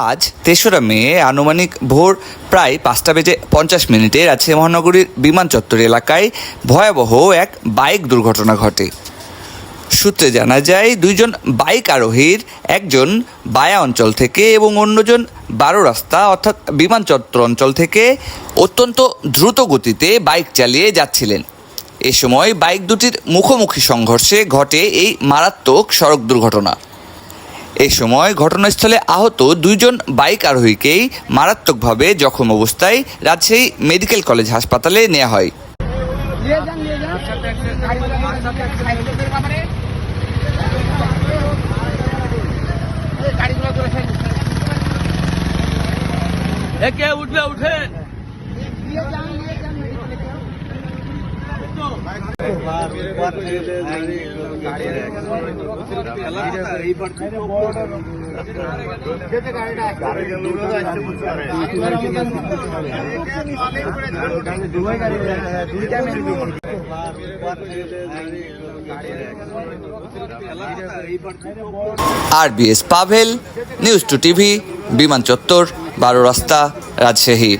আজ ৩রা মে আনুমানিক ভোর প্রায় ৫:৫০ রাজশাহী মহানগরীর বিমান চত্বর এলাকায় ভয়াবহ এক বাইক দুর্ঘটনা ঘটে। সূত্রে জানা যায়, দুইজন বাইক আরোহীর একজন বায়া অঞ্চল থেকে এবং অন্যজন ১২ রাস্তা অর্থাৎ বিমান চত্বর অঞ্চল থেকে অত্যন্ত দ্রুত গতিতে বাইক চালিয়ে যাচ্ছিলেন। এ সময় বাইক দুটির মুখোমুখি সংঘর্ষে ঘটে এই মারাত্মক সড়ক দুর্ঘটনা। এই সময় ঘটনাস্থলে আহত দুইজন বাইক আরোহীকেই মারাত্মকভাবে জখম অবস্থায় রাজশাহী মেডিকেল কলেজ হাসপাতালে নেওয়া হয়। RBS পাভেল, নিউজ 2 টিভি, বিমান চত্বর, ১২ রাস্তা, রাজশাহী।